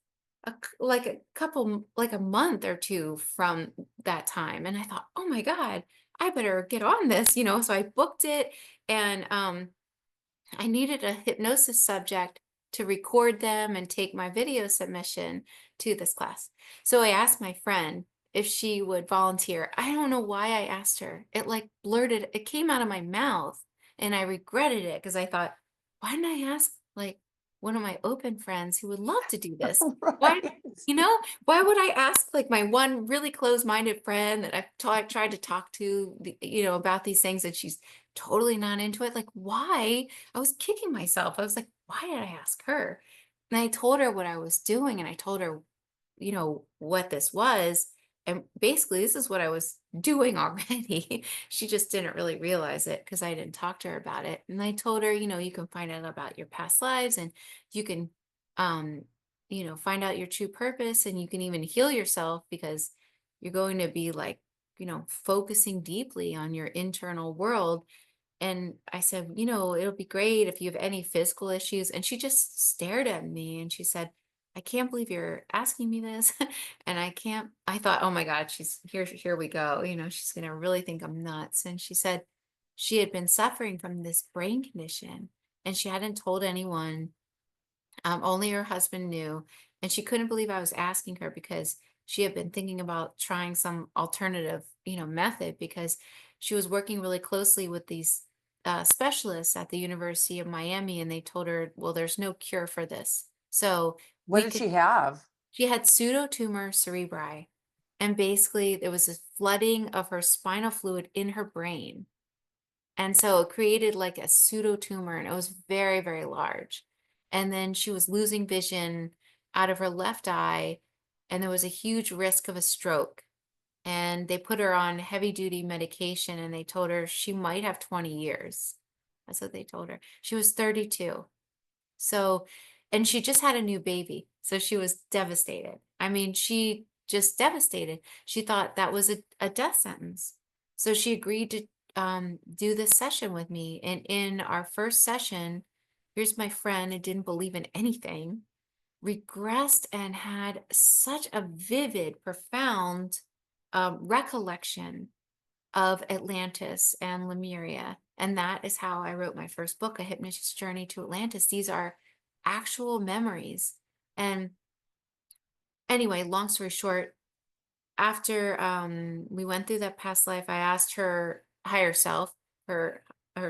like a couple, like a month or two from that time. And I thought, oh my God, I better get on this. So I booked it, and I needed a hypnosis subject to record them and take my video submission to this class. So I asked my friend if she would volunteer. I don't know why I asked her. It came out of my mouth, and I regretted it because I thought, why didn't I ask like one of my open friends who would love to do this? Why, Right. you know, why would I ask like my one really close-minded friend that tried to talk to, about these things, and she's totally not into it? Like, why? I was kicking myself. I was like, why did I ask her? And I told her what I was doing, and I told her, what this was. And basically, this is what I was doing already. She just didn't really realize it because I didn't talk to her about it. And I told her, you can find out about your past lives, and you can, um, find out your true purpose, and you can even heal yourself because you're going to be like, focusing deeply on your internal world. And I said, it'll be great if you have any physical issues. And she just stared at me and she said, I can't believe you're asking me this. And I thought, oh my God, here we go. She's going to really think I'm nuts. And she said she had been suffering from this brain condition and she hadn't told anyone. Only her husband knew, and she couldn't believe I was asking her because she had been thinking about trying some alternative, method, because she was working really closely with these specialists at the University of Miami, and they told her, well, there's no cure for this. So What we did could. she have? She had pseudotumor cerebri, and basically there was a flooding of her spinal fluid in her brain, and so it created like a pseudo tumor, and it was very, very large. And then she was losing vision out of her left eye, and there was a huge risk of a stroke. And they put her on heavy duty medication, and they told her she might have 20 years. That's what they told her. She was 32. So, and she just had a new baby. So she was devastated. I mean, she just devastated. She thought that was a death sentence. So she agreed to do this session with me. And in our first session, here's my friend who didn't believe in anything, regressed and had such a vivid, profound recollection of Atlantis and Lemuria. And that is how I wrote my first book, A Hypnotist's Journey to Atlantis. These are actual memories. And anyway, long story short, after we went through that past life, I asked her higher self, her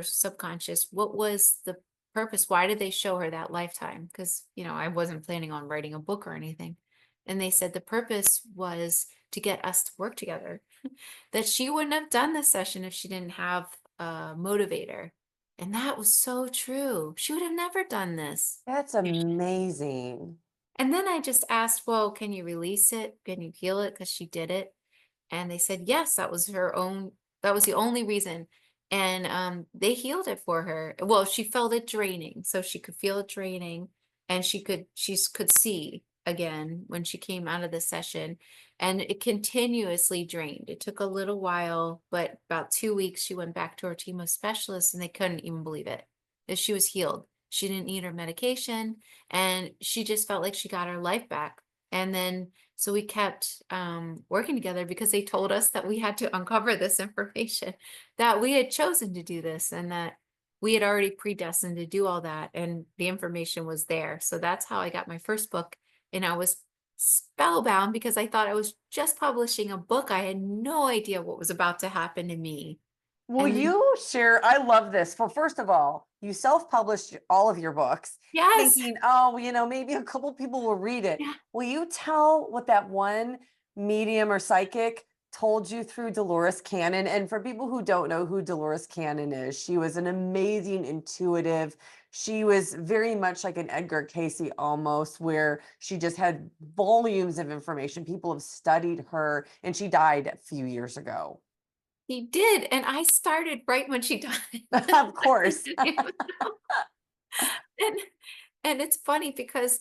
subconscious, what was the purpose? Why did they show her that lifetime? Because, I wasn't planning on writing a book or anything. And they said the purpose was to get us to work together. That she wouldn't have done this session if she didn't have a motivator. And that was so true. She would have never done this. That's amazing. And then I just asked, well, can you release it? Can you heal it? Because she did it. And they said, yes, that was that was the only reason. And they healed it for her. Well, she felt it draining. So she could feel it draining, and she could see again when she came out of the session, and it continuously drained. It took a little while, but about 2 weeks, she went back to her team of specialists, and they couldn't even believe it, that she was healed. She didn't need her medication, and she just felt like she got her life back. And then so we kept working together because they told us that we had to uncover this information, that we had chosen to do this, and that we had already predestined to do all that, and the information was there. So that's how I got my first book. And I was spellbound because I thought I was just publishing a book. I had no idea what was about to happen to me. Will And then, you share? I love this. For first of all, you self-published all of your books, yes, thinking, oh, maybe a couple people will read it. yeah. Will you tell what that one medium or psychic told you through Dolores Cannon? And for people who don't know who Dolores Cannon is, she was an amazing intuitive. She was very much like an Edgar Casey almost, where she just had volumes of information. People have studied her, and she died a few years ago. He did, and I started right when she died. Of course. And and it's funny because,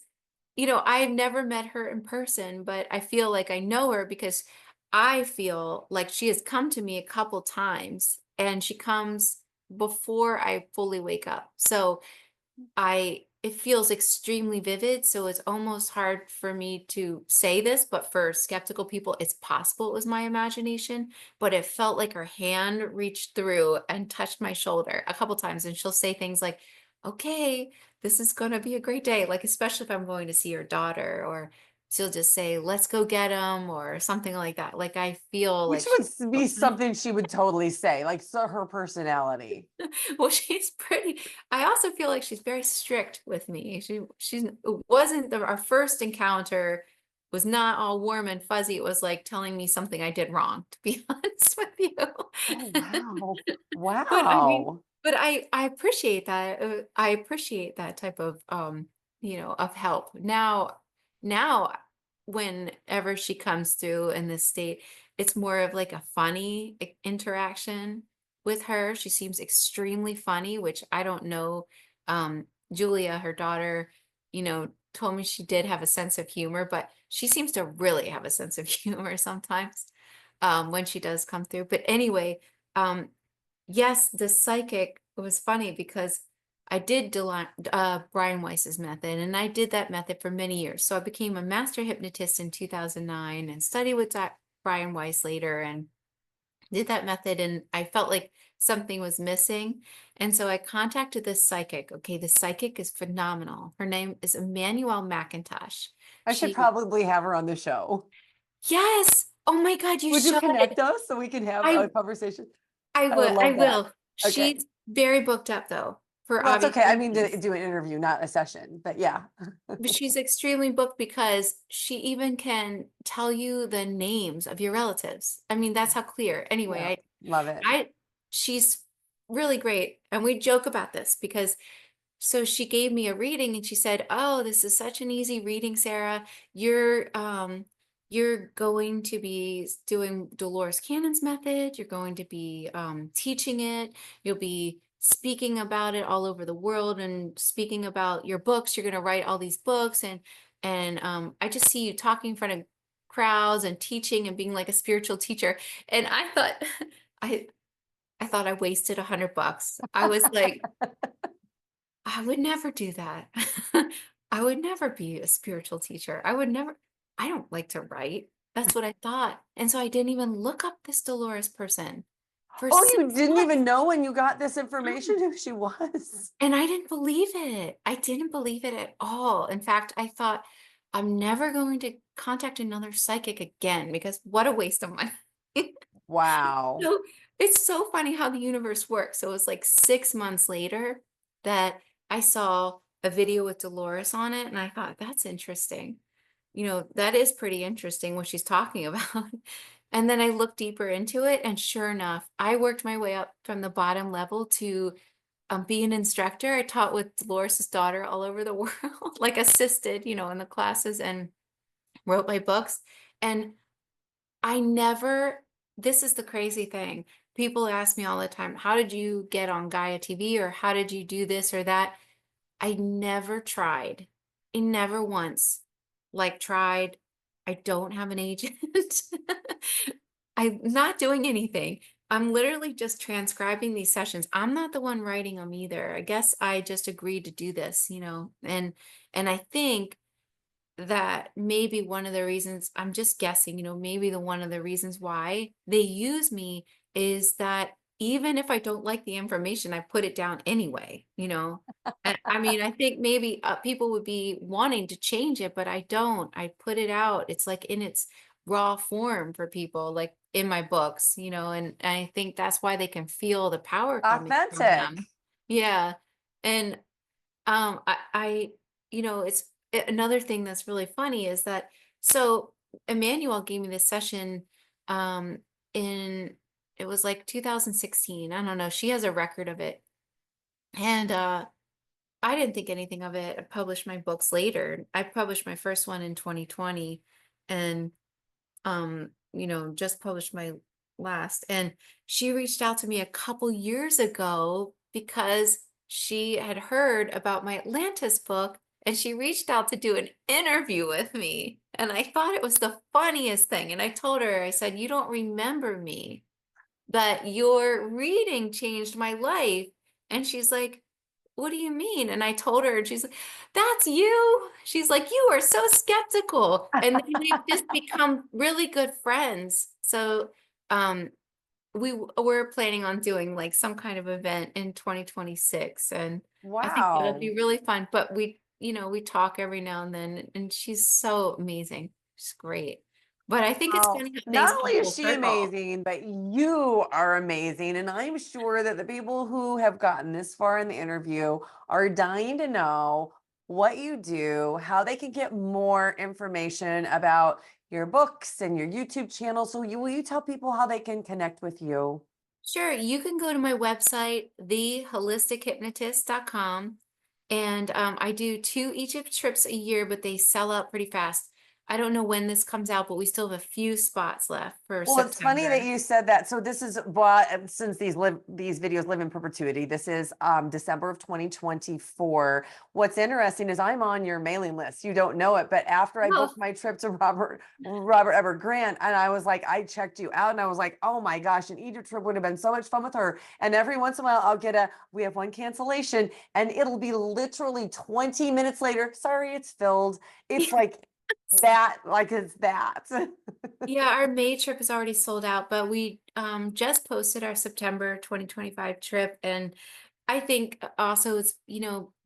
I've never met her in person, but I feel like I know her because I feel like she has come to me a couple times, and she comes before I fully wake up. So it feels extremely vivid, so it's almost hard for me to say this, but for skeptical people, it's possible it was my imagination, but it felt like her hand reached through and touched my shoulder a couple times, and she'll say things like, "Okay, this is gonna be a great day," like, especially if I'm going to see her daughter, or she'll just say, "Let's go get him," or something like that. Like, I feel Which like she would be something she would totally say, like, so her personality. well, she's pretty. I also feel like she's very strict with me. It wasn't our first encounter was not all warm and fuzzy. It was like telling me something I did wrong, to be honest with you. Oh, wow. But I mean, Wow. but I appreciate that. I appreciate that type of of help. Now whenever she comes through in this state, it's more of like a funny interaction with her. She seems extremely funny, which I don't know. Julia, her daughter, told me she did have a sense of humor, but she seems to really have a sense of humor sometimes when she does come through. But anyway, um, yes, the psychic was funny because I did Brian Weiss's method, and I did that method for many years. So I became a master hypnotist in 2009 and studied with Brian Weiss later, and did that method, and I felt like something was missing. And so I contacted this psychic. Okay, the psychic is phenomenal. Her name is Emmanuel McIntosh. I should She, probably have her on the show. yes. Oh my God, you Would you should. connect us so we can have I a conversation? I I would will. I love that. will. Okay. She's very booked up though, for Well, it's obvious okay. I mean, to reasons. do an interview, not a session, but yeah. But she's extremely booked because she even can tell you the names of your relatives. I mean, that's how clear. Anyway, Yeah. Love it. she's really great. And we joke about this because so she gave me a reading and she said, "Oh, this is such an easy reading, Sarah. You're going to be doing Dolores Cannon's method. You're going to be teaching it. You'll be speaking about it all over the world and speaking about your books. You're going to write all these books, and I just see you talking in front of crowds and teaching and being like a spiritual teacher." And I thought I I thought I wasted $100. I was like, I would never do that. I would never be a spiritual teacher. I don't like to write. That's what I thought. And so I didn't even look up this Dolores person for Oh, 6 you didn't months. even know when you got this information who she was? And I didn't believe it. I didn't believe it at all. In fact, I thought, I'm never going to contact another psychic again because what a waste of money. Wow. So it's so funny how the universe works. So it was like 6 months later that I saw a video with Dolores on it, and I thought, that's interesting. That is pretty interesting what she's talking about. And then I looked deeper into it, and sure enough, I worked my way up from the bottom level to be an instructor. I taught with Dolores' daughter all over the world, like assisted, in the classes and wrote my books. And I never, this is the crazy thing. People ask me all the time, how did you get on Gaia TV or how did you do this or that? I never tried. I never once tried. I don't have an agent. I'm not doing anything. I'm literally just transcribing these sessions. I'm not the one writing them either. I guess I just agreed to do this, and I think that maybe one of the reasons, I'm just guessing, maybe one of the reasons why they use me is that even if I don't like the information, I put it down anyway. And I mean, I think maybe people would be wanting to change it, but I don't. I put it out. It's like in its raw form for people, like in my books, and I think that's why they can feel the power coming from Authentic. them. Yeah. And it's another thing that's really funny is that so Emmanuel gave me this session um in it was like 2016. I don't know. She has a record of it. And I didn't think anything of it. I published my books later. I published my first one in 2020 and just published my last. And she reached out to me a couple years ago because she had heard about my Atlantis book and she reached out to do an interview with me. And I thought it was the funniest thing. And I told her, I said, you don't remember me, but your reading changed my life. And she's like, what do you mean? And I told her, and she's like, that's you. She's like, you are so skeptical. And then we've just become really good friends. So um we're planning on doing like some kind of event in 2026. And I think that'll Wow. be really fun. But we talk every now and then, and she's so amazing. She's great. But I think it's Well, funny how things not come only is full she circle. amazing, but you are amazing. And I'm sure that the people who have gotten this far in the interview are dying to know what you do, how they can get more information about your books and your YouTube channel. So will you tell people how they can connect with you? Sure, you can go to my website, theholistichehypnotist.com, and I do 2 Egypt trips a year, but they sell out pretty fast. I don't know when this comes out, but we still have a few spots left for Well, it's funny that September. you said that. So this is since these videos live in perpetuity. This is December of 2024. What's interesting is I'm on your mailing list. You don't know it, but after I Oh, booked my trip to Robert Everett Grant, and I was like, I checked you out, and I was like, oh my gosh, an Egypt trip would have been so much fun with her. And every once in a while, we have one cancellation, and it'll be literally 20 minutes later. Sorry, it's filled. It's like that, like it's that. yeah, our May trip is already sold out, but we just posted our September 2025 trip. And I think also it's,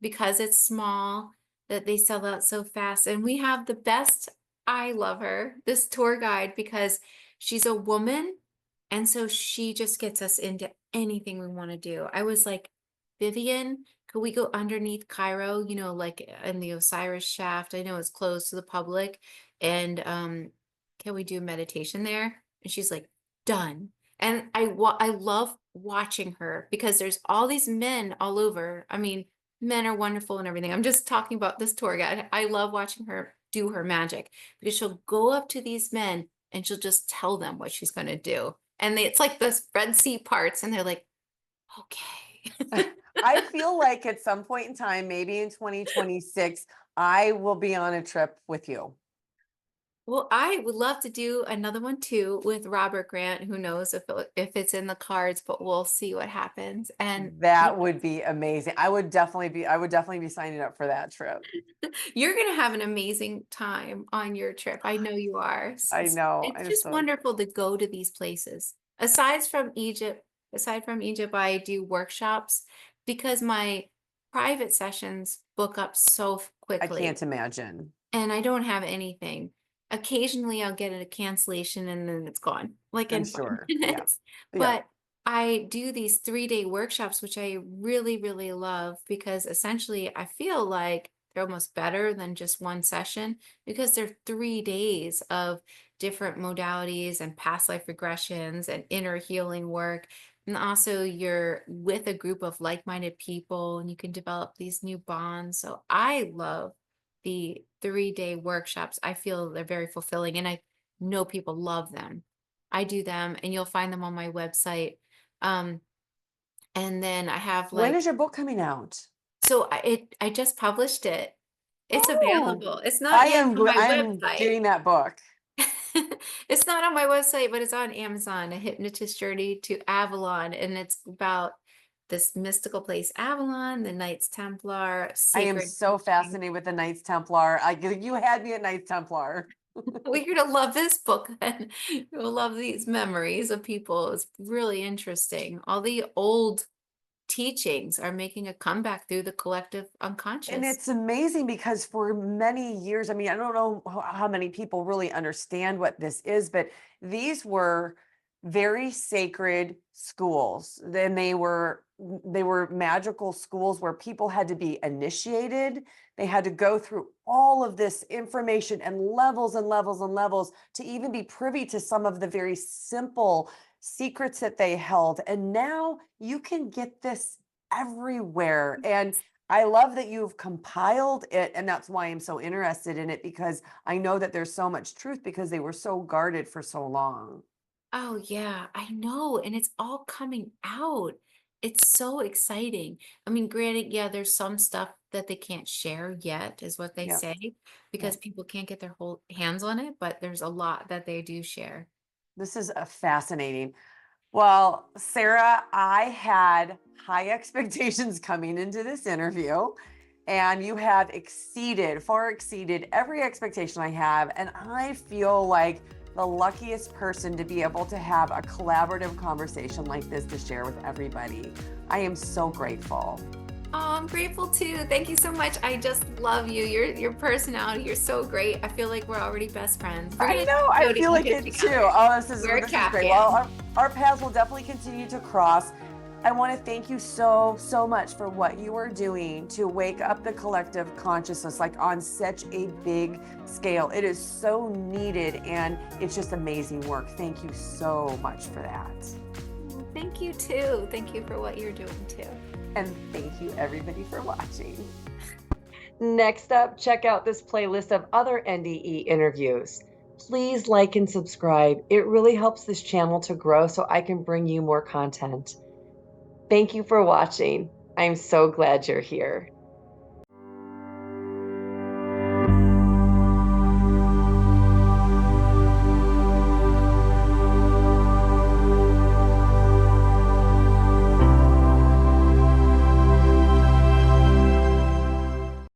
because it's small that they sell out so fast. And we have the best, I love her, this tour guide because she's a woman. And so she just gets us into anything we want to do. I was like, Vivian, could we go underneath Cairo, like in the Osiris shaft? I know it's closed to the public. And can we do meditation there? And she's like, done. And I love watching her because there's all these men all over. I mean, men are wonderful and everything. I'm just talking about this tour guide. I love watching her do her magic because she'll go up to these men and she'll just tell them what she's going to do. And it's like the Red Sea parts, and they're like, okay. I feel like at some point in time, maybe in 2026, I will be on a trip with you. Well, I would love to do another one too with Robert Grant. Who knows if it's in the cards, but we'll see what happens. And That would be amazing. I would definitely be signing up for that trip. you're going to have an amazing time on your trip. I know you are. I know. It's I'm just so wonderful to go to these places. Aside from Egypt, I do workshops because my private sessions book up so I quickly can't imagine. and I don't have anything. Occasionally I'll get a cancellation and then it's gone, like I'm in five sure. Yeah. minutes. Yeah. But I do these 3-day workshops, which I really, really love because essentially I feel like they're almost better than just one session because they're 3 days of different modalities and past life regressions and inner healing work. And also, you're with a group of like minded people and you can develop these new bonds. So, I love the 3-day workshops. I feel they're very fulfilling and I know people love them. I do them and you'll find them on my website. Um, and then I have When like, is your book coming out? so I just published it. It's Oh, available. It's not yet on my I'm website. getting that book. It's not on my website, but it's on Amazon, A Hypnotist Journey to Avalon. And it's about this mystical place, Avalon, the Knights Templar, I am sacred so teaching. fascinated with the Knights Templar. You had me at Knights Templar. Well, you're gonna love this book then. You'll love these memories of people. It's really interesting. All the old teachings are making a comeback through the collective And unconscious. it's amazing because for many years, I mean, I don't know how many people really understand what this is, but these were very sacred schools. Then they were magical schools where people had to be initiated. They had to go through all of this information and levels and levels and levels to even be privy to some of the very simple secrets that they held. And now you can get this everywhere. And I love that you've compiled it, and that's why I'm so interested in it because I know that there's so much truth because they were so guarded for so long. Oh yeah, I know. And it's all coming out. It's so exciting. I mean, granted, yeah, there's some stuff that they can't share yet, is what they Yeah, say, yeah. because people can't get their whole hands on it, but there's a lot that they do share. This is a fascinating. Well, Sarah, I had high expectations coming into this interview, and you have far exceeded every expectation I have. And I feel like the luckiest person to be able to have a collaborative conversation like this to share with everybody. I am so grateful. Oh, I'm grateful too. Thank you so much. I just love you. Your personality, you're so great. I feel like we're already best friends. We're I gonna know, I go to feel like Egypt it too. together. Oh, this is We're a this is cap great. Well, band. our paths will definitely continue to cross. I want to thank you so, so much for what you are doing to wake up the collective consciousness, like on such a big scale. It is so needed and it's just amazing work. Thank you so much for that. Thank you too. Thank you for what you're doing too. And thank you everybody for watching. Next up, check out this playlist of other NDE interviews. Please like and subscribe. It really helps this channel to grow so I can bring you more content. Thank you for watching. I'm so glad you're here.